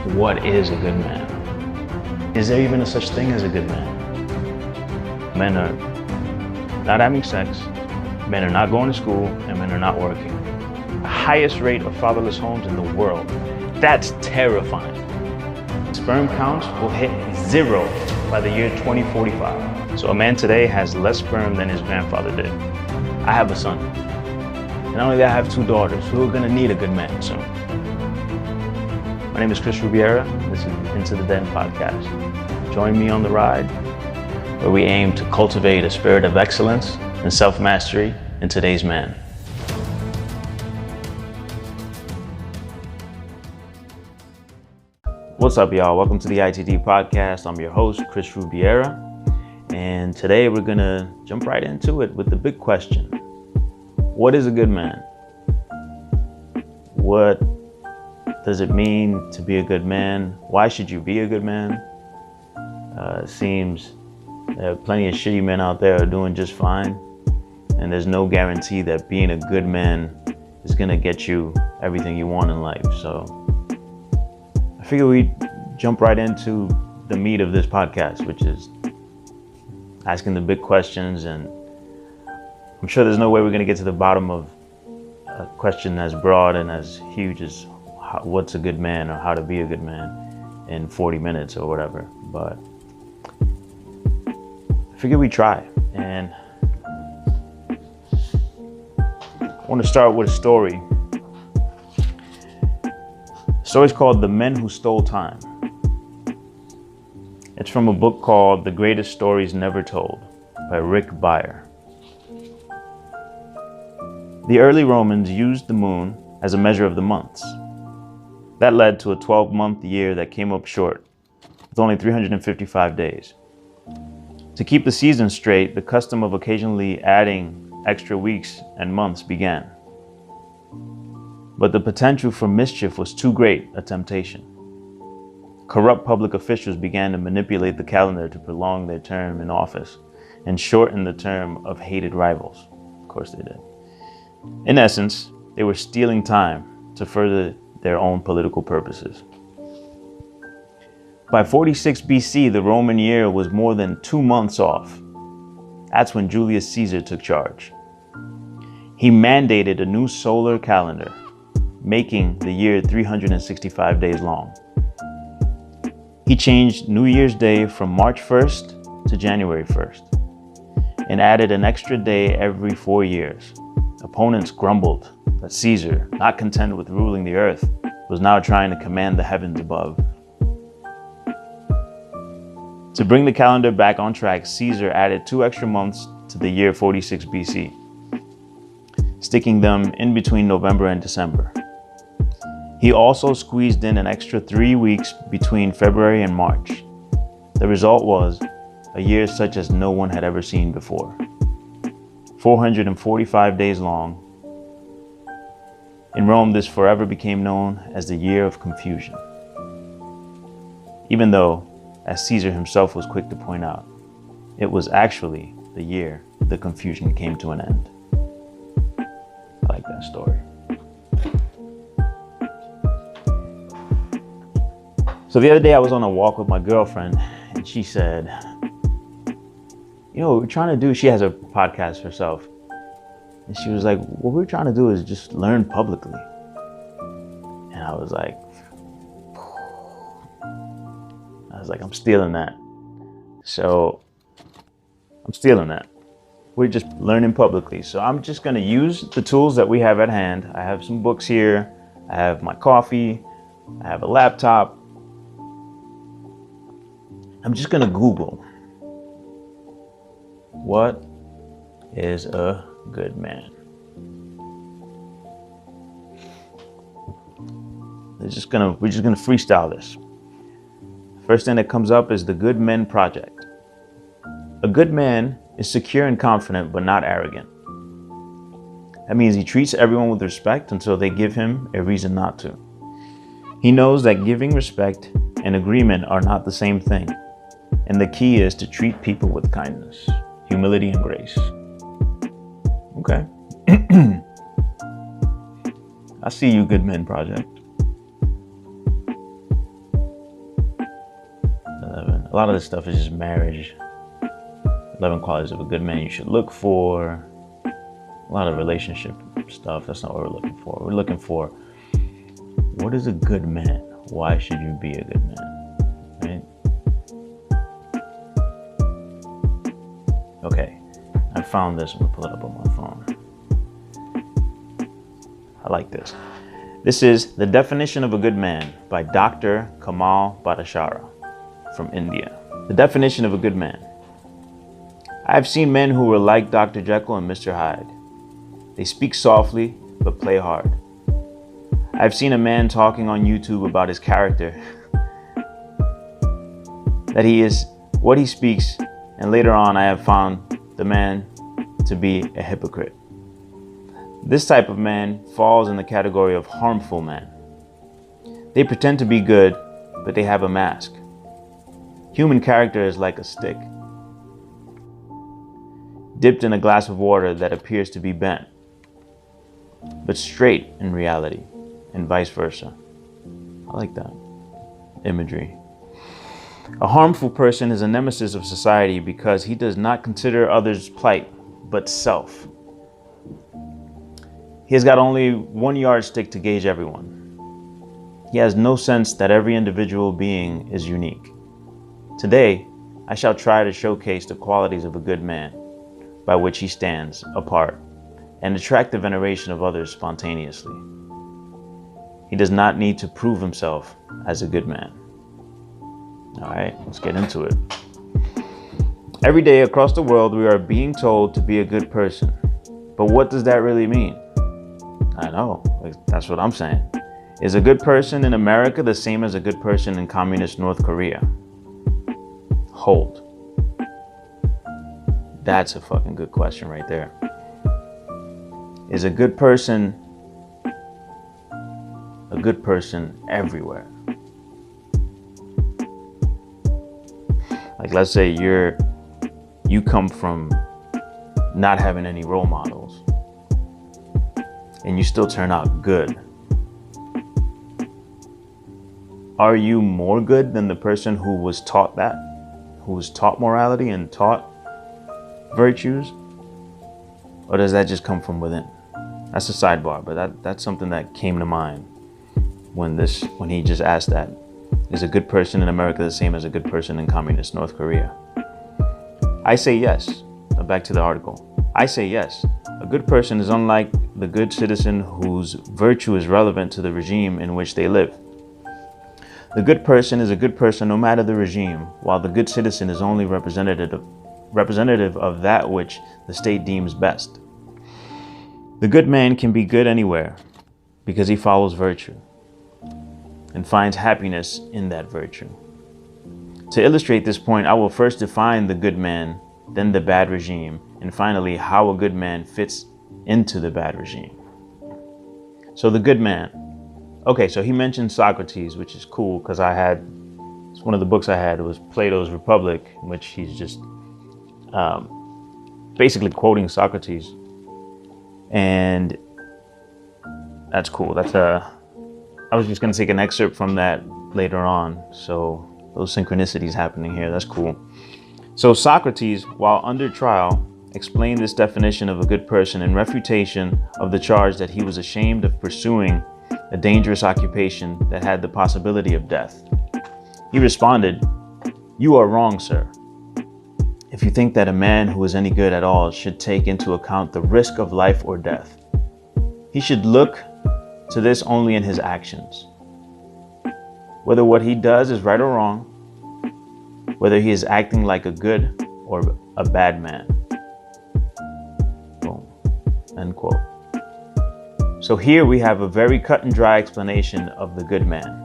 What is a good man? Is there even a such thing as a good man? Men are not having sex, men are not going to school, and men are not working. The highest rate of fatherless homes in the world. That's terrifying. Sperm counts will hit 0 by the year 2045. So a man today has less sperm than his grandfather did. I have a son. And not only that, I have 2 daughters who are gonna need a good man soon. My name is Chris Rubiera. This is Into the Den podcast. Join me on the ride where we aim to cultivate a spirit of excellence and self-mastery in today's man. What's up, y'all? Welcome to the ITD podcast. I'm your host, Chris Rubiera. And today we're gonna jump right into it with the big question. What is a good man? What does it mean to be a good man? Why should you be a good man? It seems there are plenty of shitty men out there who are doing just fine. And there's no guarantee that being a good man is gonna get you everything you want in life. So I figure we jump right into the meat of this podcast, which is asking the big questions. And I'm sure there's no way we're going to get to the bottom of a question as broad and as huge as what's a good man or how to be a good man in 40 minutes or whatever. But I figure we try. And I want to start with a story. The story's called The Men Who Stole Time. It's from a book called The Greatest Stories Never Told by Rick Beyer. The early Romans used the moon as a measure of the months. That led to a 12-month year that came up short, with only 355 days. To keep the seasons straight, the custom of occasionally adding extra weeks and months began. But the potential for mischief was too great a temptation. Corrupt public officials began to manipulate the calendar to prolong their term in office and shorten the term of hated rivals. Of course they did. In essence, they were stealing time to further their own political purposes. By 46 BC, the Roman year was more than 2 months off. That's when Julius Caesar took charge. He mandated a new solar calendar, making the year 365 days long. He changed New Year's Day from March 1st to January 1st and added an extra day every 4 years. Opponents grumbled that Caesar, not content with ruling the earth, was now trying to command the heavens above. To bring the calendar back on track, Caesar added 2 extra months to the year 46 BC, sticking them in between November and December. He also squeezed in an extra 3 weeks between February and March. The result was a year such as no one had ever seen before. 445 days long. In Rome, this forever became known as the Year of Confusion. Even though, as Caesar himself was quick to point out, it was actually the year the confusion came to an end. I like that story. So the other day I was on a walk with my girlfriend and she said, you know, what we're trying to do, she has a podcast herself. And she was like, what we're trying to do is just learn publicly. And I was like, I'm stealing that. So I'm stealing that. We're just learning publicly. So I'm just going to use the tools that we have at hand. I have some books here. I have my coffee. I have a laptop. I'm just going to Google, what is a good man? We're just gonna freestyle this. First thing that comes up is the Good Men Project. A good man is secure and confident, but not arrogant. That means he treats everyone with respect until they give him a reason not to. He knows that giving respect and agreement are not the same thing. And the key is to treat people with kindness, humility, and grace. Okay. I see you, Good Men Project. A lot of this stuff is just marriage. 11 qualities of a good man you should look for. A lot of relationship stuff. That's not what we're looking for. We're looking for, what is a good man? Why should you be a good man? Right? Okay, I found this. I'm gonna pull it up on my phone. I like this. This is The Definition of a Good Man by Dr. Kamal Bhattacharya from India. The definition of a good man. I have seen men who were like Dr. Jekyll and Mr. Hyde. They speak softly, but play hard. I've seen a man talking on YouTube about his character, that he is what he speaks, and later on I have found the man to be a hypocrite. This type of man falls in the category of harmful man. They pretend to be good, but they have a mask. Human character is like a stick, dipped in a glass of water that appears to be bent, but straight in reality, and vice versa. I like that imagery. A harmful person is a nemesis of society because he does not consider others' plight, but self. He has got only one yardstick to gauge everyone. He has no sense that every individual being is unique. Today, I shall try to showcase the qualities of a good man, by which he stands apart and attract the veneration of others spontaneously. He does not need to prove himself as a good man. All right, let's get into it. Every day across the world, we are being told to be a good person. But what does that really mean? I know, that's what I'm saying. Is a good person in America the same as a good person in communist North Korea? Hold. That's a fucking good question right there. Is a good person everywhere? Like, let's say you come from not having any role models and you still turn out good. Are you more good than the person who was taught that? Who was taught morality and taught virtues? Or does that just come from within? That's a sidebar, but that's something that came to mind when he just asked that. Is a good person in America the same as a good person in communist North Korea? I say yes. Now back to the article. I say yes. A good person is unlike the good citizen whose virtue is relevant to the regime in which they live. The good person is a good person no matter the regime, while the good citizen is only representative of that which the state deems best. The good man can be good anywhere because he follows virtue and finds happiness in that virtue. To illustrate this point, I will first define the good man, then the bad regime, and finally how a good man fits into the bad regime. So the good man. Okay, so he mentioned Socrates, which is cool because it's one of the books I had was Plato's Republic, in which he's just basically quoting Socrates. And that's cool. I was just going to take an excerpt from that later on. So those synchronicities happening here, that's cool. So Socrates, while under trial, explained this definition of a good person in refutation of the charge that he was ashamed of pursuing a dangerous occupation that had the possibility of death. He responded, "You are wrong, sir. If you think that a man who is any good at all should take into account the risk of life or death, he should look to this only in his actions. Whether what he does is right or wrong, whether he is acting like a good or a bad man." Boom. End quote. So here we have a very cut and dry explanation of the good man.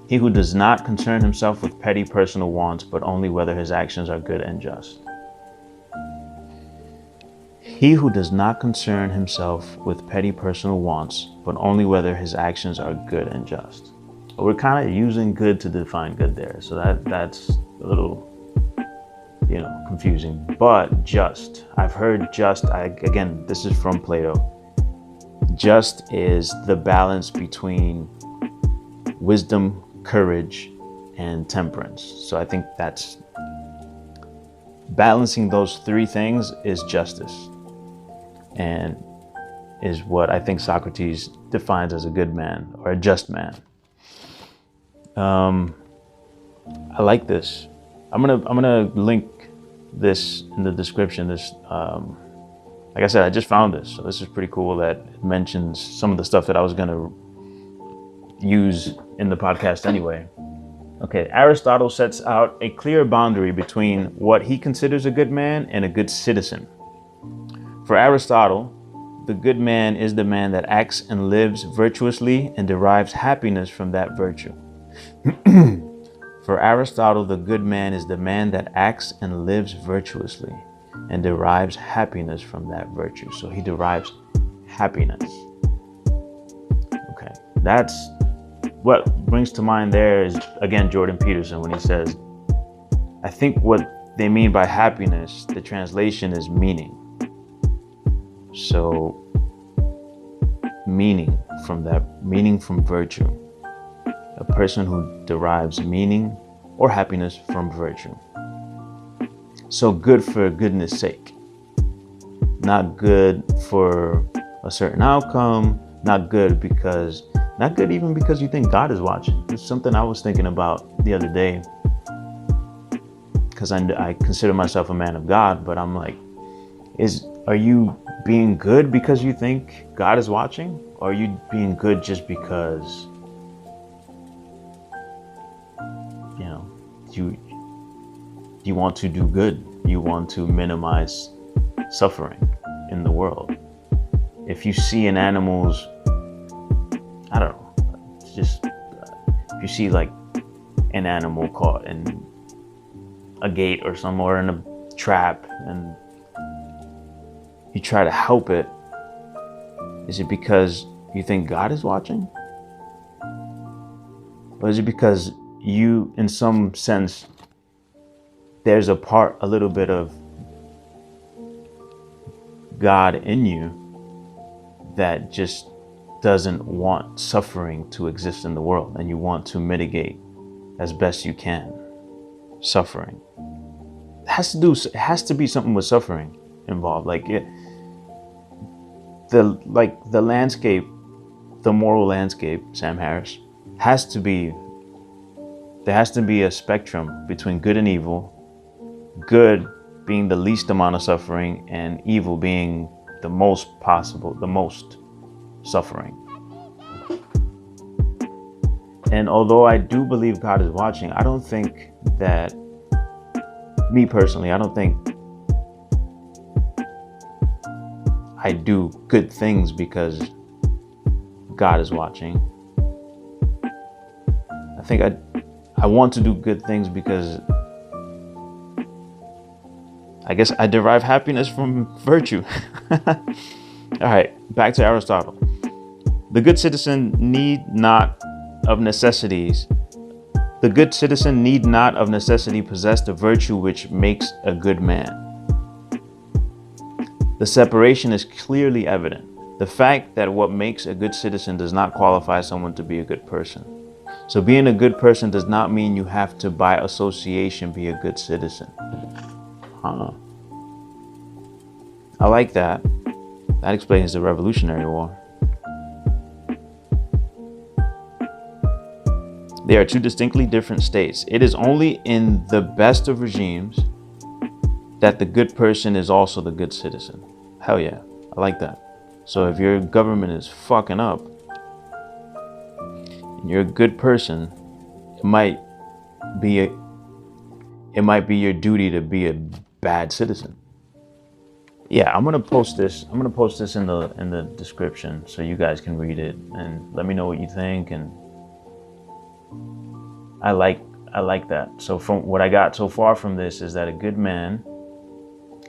He who does not concern himself with petty personal wants, but only whether his actions are good and just. He who does not concern himself with petty personal wants, but only whether his actions are good and just. We're kind of using good to define good there. So that's a little, confusing. But just, I've heard just, again, this is from Plato. Just is the balance between wisdom, courage, and temperance. So I think that's balancing those three things is justice, and is what I think Socrates defines as a good man or a just man. I like this. I'm gonna link this in the description. This, like I said, I just found this, so this is pretty cool that it mentions some of the stuff that I was gonna use in the podcast anyway. Okay, Aristotle sets out a clear boundary between what he considers a good man and a good citizen. For Aristotle, the good man is the man that acts and lives virtuously and derives happiness from that virtue. For Aristotle, the good man is the man that acts and lives virtuously and derives happiness from that virtue. So he derives happiness. Okay, that's what brings to mind there is, again, Jordan Peterson when he says, I think what they mean by happiness, the translation is meaning. So meaning from virtue. A person who derives meaning or happiness from virtue. So good for goodness sake. Not good for a certain outcome. Not good even because you think God is watching. It's something I was thinking about the other day. Because I consider myself a man of God, but I'm like, are you being good because you think God is watching? Or are you being good just because you want to do good? You want to minimize suffering in the world. If you see an animal's, I don't know, it's just, if you see like an animal caught in a gate or somewhere in a trap and you try to help it, is it because you think God is watching? Or is it because you, in some sense, there's a little bit of God in you that just doesn't want suffering to exist in the world, and you want to mitigate as best you can suffering? It has to be something with suffering involved. Like the landscape, the moral landscape, Sam Harris, there has to be a spectrum between good and evil, good being the least amount of suffering and evil being the most suffering. And although I do believe God is watching, I don't think that, me personally, I don't think I do good things because God is watching. I think I want to do good things because I guess I derive happiness from virtue. All right, back to Aristotle. The good citizen need not of necessity possess the virtue which makes a good man. The separation is clearly evident. The fact that what makes a good citizen does not qualify someone to be a good person. So being a good person does not mean you have to, by association, be a good citizen. I like that. That explains the Revolutionary War. They are two distinctly different states. It is only in the best of regimes that the good person is also the good citizen. Hell yeah, I like that. So if your government is fucking up and you're a good person, it might be your duty to be a bad citizen. Yeah, I'm gonna post this in the description so you guys can read it and let me know what you think. And I like that. So from what I got so far from this is that a good man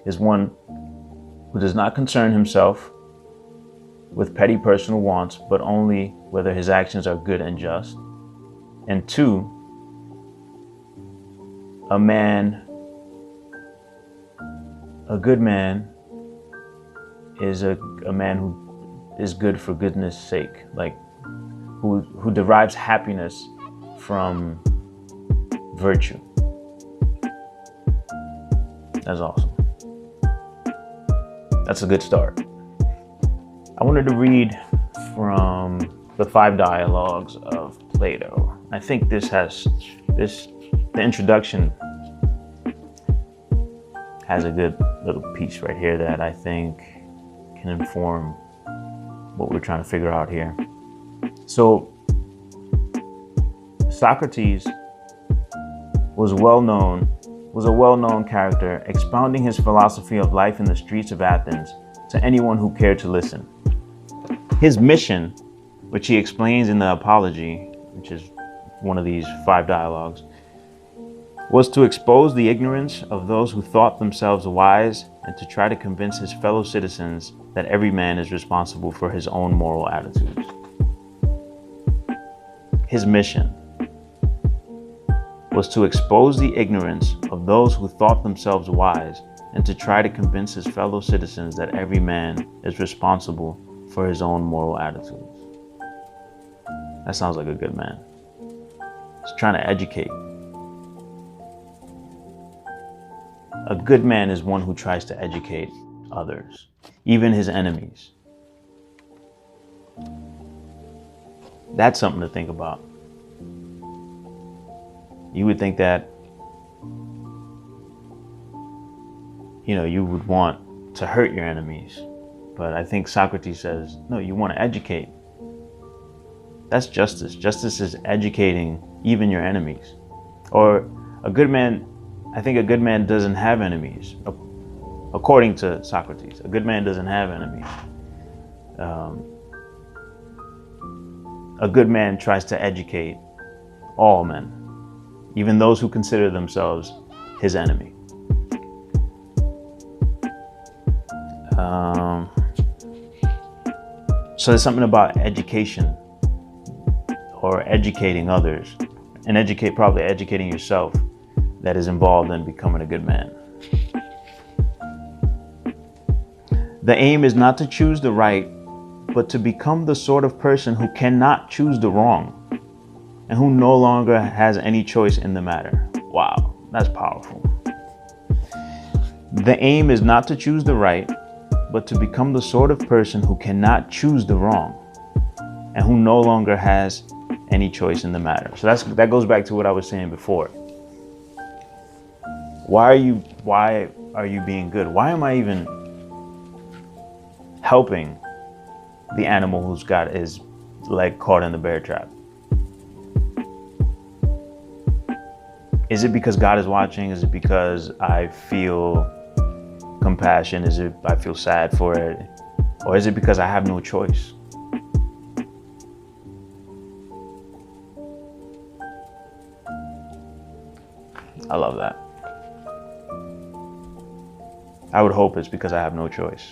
is one who does not concern himself with petty personal wants, but only whether his actions are good and just. And two, a good man is a man who is good for goodness sake, like who derives happiness from virtue. That's awesome. That's a good start. I wanted to read from the 5 dialogues of Plato. I think the introduction has a good little piece right here that I think can inform what we're trying to figure out here. So Socrates was a well-known character, expounding his philosophy of life in the streets of Athens to anyone who cared to listen. His mission, which he explains in the Apology, which is one of these 5 dialogues, was to expose the ignorance of those who thought themselves wise and to try to convince his fellow citizens that every man is responsible for his own moral attitudes. His mission was to expose the ignorance of those who thought themselves wise and to try to convince his fellow citizens that every man is responsible for his own moral attitudes. That sounds like a good man. He's trying to educate. A good man is one who tries to educate others, even his enemies. That's something to think about. You would think that, you would want to hurt your enemies. But I think Socrates says, no, you want to educate. That's justice. Justice is educating even your enemies. Or I think a good man doesn't have enemies. According to Socrates, a good man doesn't have enemies. A good man tries to educate all men, even those who consider themselves his enemy. So there's something about education or educating others and probably educating yourself that is involved in becoming a good man. The aim is not to choose the right, but to become the sort of person who cannot choose the wrong and who no longer has any choice in the matter. Wow, that's powerful. The aim is not to choose the right, but to become the sort of person who cannot choose the wrong and who no longer has any choice in the matter. So that goes back to what I was saying before. Why are you being good? Why am I even helping the animal who's got his leg caught in the bear trap? Is it because God is watching? Is it because I feel compassion? Is it I feel sad for it? Or is it because I have no choice? I love that. I would hope it's because I have no choice.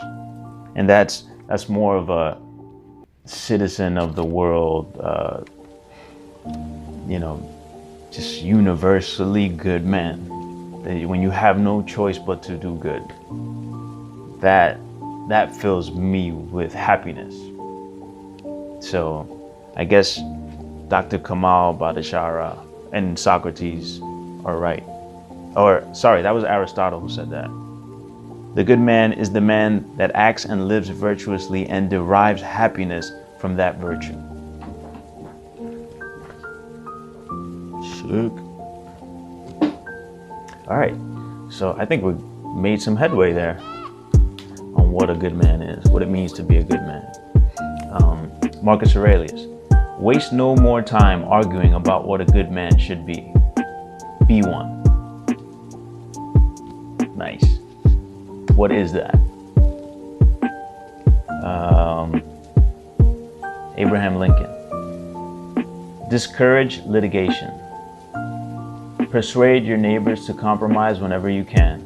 And that's more of a citizen of the world, just universally good man. When you have no choice but to do good, that fills me with happiness. So I guess Dr. Kamal Bhattacharya and Socrates are right. Or sorry, that was Aristotle who said that. The good man is the man that acts and lives virtuously and derives happiness from that virtue. Sick. All right, so I think we made some headway there on what a good man is, what it means to be a good man. Marcus Aurelius, waste no more time arguing about what a good man should be. Be one. Nice. What is that? Abraham Lincoln. Discourage litigation. Persuade your neighbors to compromise whenever you can.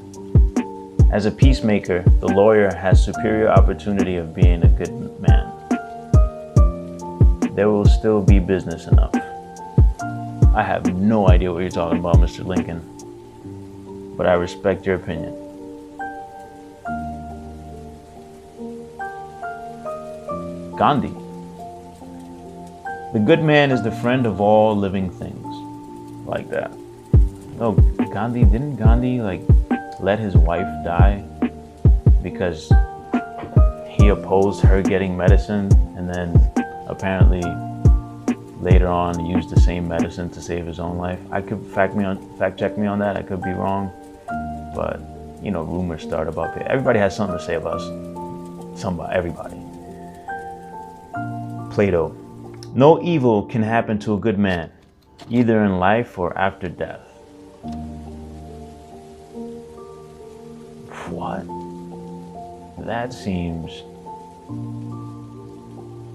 As a peacemaker, the lawyer has superior opportunity of being a good man. There will still be business enough. I have no idea what you're talking about, Mr. Lincoln, but I respect your opinion. Gandhi. The good man is the friend of all living things. Like that. No, didn't Gandhi like let his wife die because he opposed her getting medicine, and then apparently later on used the same medicine to save his own life? I could fact check me on that. I could be wrong, but you know, rumors start about it. Everybody has something to say about everybody. Plato. No evil can happen to a good man, either in life or after death. What? That seems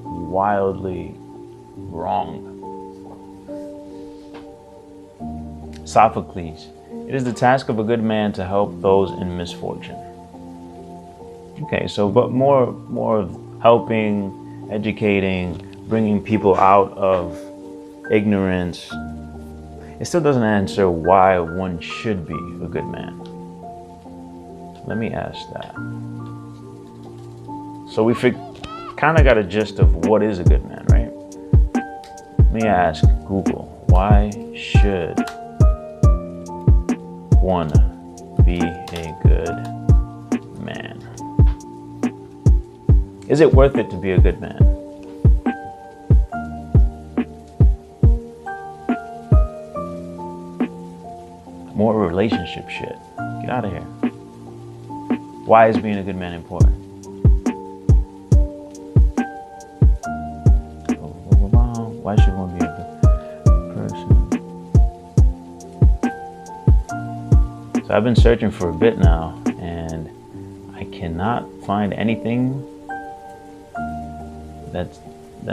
wildly wrong. Sophocles. It is the task of a good man to help those in misfortune. Okay, so but more of helping, educating, bringing people out of ignorance. It still doesn't answer why one should be a good man. Let me ask that. So we kind of got a gist of what is a good man, right? Let me ask Google, why should one be a good man? Is it worth it to be a good man? More relationship shit. Get out of here. Why is being a good man important? Why should one be a good person? So I've been searching for a bit now, and I cannot find anything that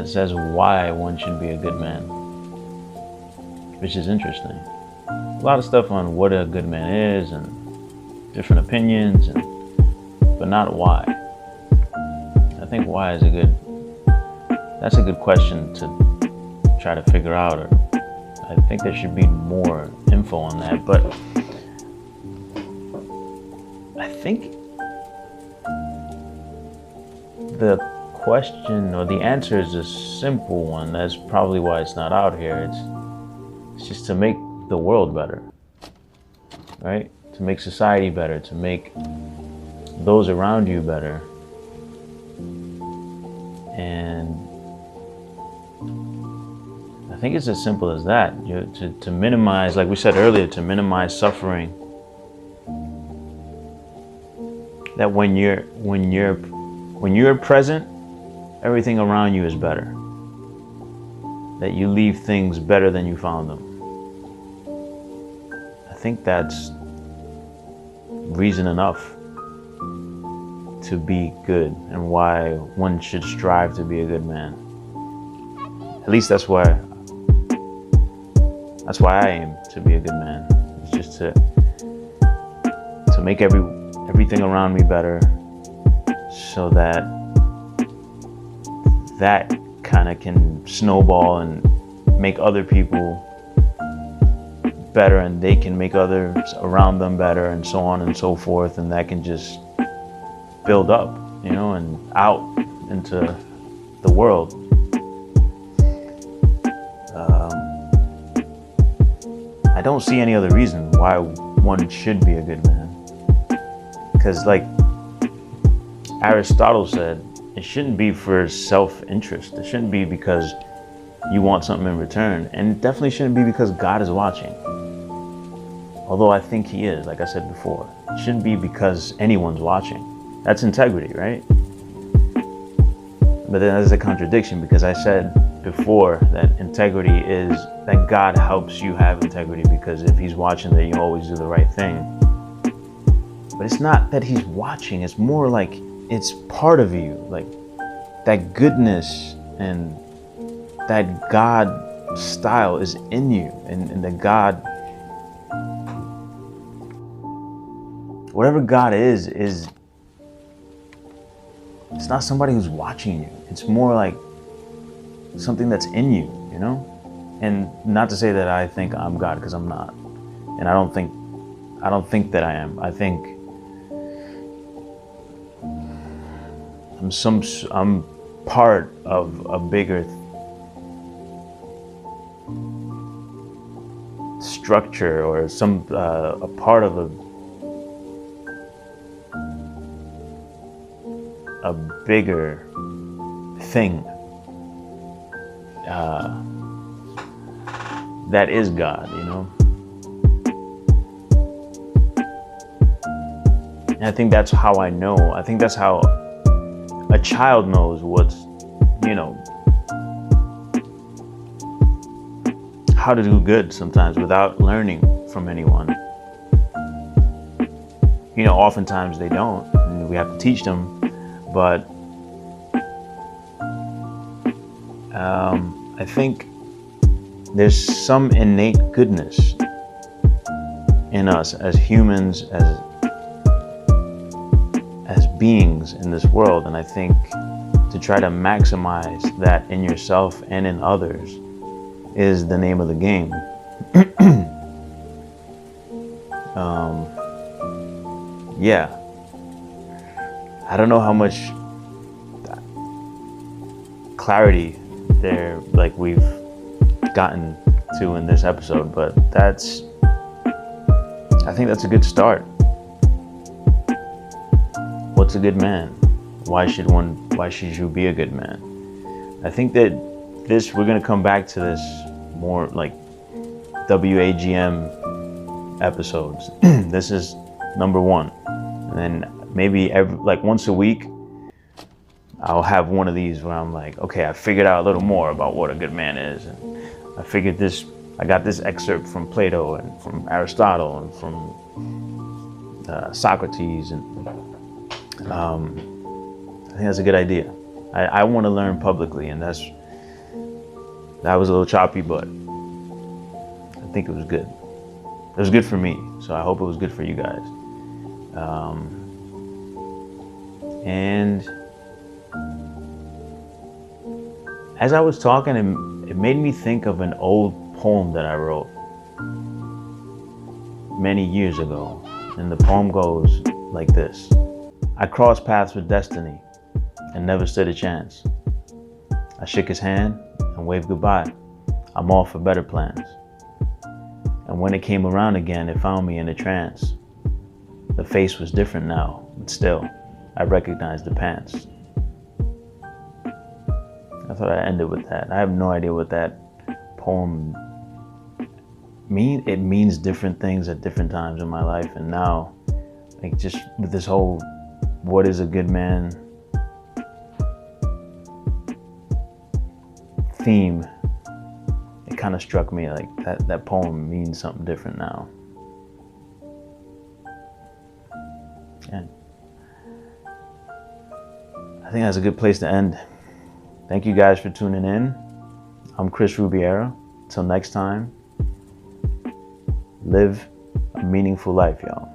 says why one should be a good man, which is interesting. A lot of stuff on what a good man is and different opinions, but not why. I think why is that's a good question to try to figure out, or I think there should be more info on that. But I think the question or the answer is a simple one. That's probably why it's not out here. It's just to make the world better, right? To make society better, to make those around you better. And I think it's as simple as that. To minimize, like we said earlier, to minimize suffering. That when you're present, everything around you is better. That you leave things better than you found them. I think that's reason enough to be good, and why one should strive to be a good man. At least that's why I aim to be a good man. It's just to make everything around me better, so that kind of can snowball and make other people better, and they can make others around them better, and so on and so forth, and that can just build up, and out into the world. I don't see any other reason why one should be a good man, because like Aristotle said, it shouldn't be for self-interest. It shouldn't be because you want something in return, and it definitely shouldn't be because God is watching. Although I think he is, like I said before. It shouldn't be because anyone's watching. That's integrity, right? But then there's a contradiction, because I said before that integrity is that God helps you have integrity, because if he's watching, then you always do the right thing. But it's not that he's watching, it's more like it's part of you, like that goodness and that God style is in you, and the God, whatever God is it's not somebody who's watching you. It's more like something that's in you, And not to say that I think I'm God, because I'm not. And I don't think that I am. I think I'm part of a bigger structure or some a part of a bigger thing that is God, you know. And I think that's how I know. I think that's how a child knows what's, you know, how to do good sometimes without learning from anyone. You know, oftentimes they don't, and we have to teach them. But I think there's some innate goodness in us as humans, as beings in this world, and I think to try to maximize that in yourself and in others is the name of the game. Yeah, I don't know how much clarity there like we've gotten to in this episode, but I think that's a good start. What's a good man? Why should you be a good man? I think that we're gonna come back to this more like WAGM episodes. This is number 1. And then maybe like once a week, I'll have one of these where I'm like, okay, I figured out a little more about what a good man is. And I got this excerpt from Plato and from Aristotle and from Socrates. And I think that's a good idea. I want to learn publicly, and that was a little choppy, but I think it was good. It was good for me, so I hope it was good for you guys. And as I was talking, it made me think of an old poem that I wrote many years ago. And the poem goes like this. I crossed paths with destiny and never stood a chance. I shook his hand and waved goodbye. I'm all for better plans. And when it came around again, it found me in a trance. The face was different now, but still, I recognized the pants. I thought I'd end it with that. I have no idea what that poem means. It means different things at different times in my life. And now, like, just with this whole, what is a good man theme, it kind of struck me like that poem means something different now. And I think that's a good place to end. Thank you guys for tuning in. I'm Chris Rubiera. Till next time, live a meaningful life, y'all.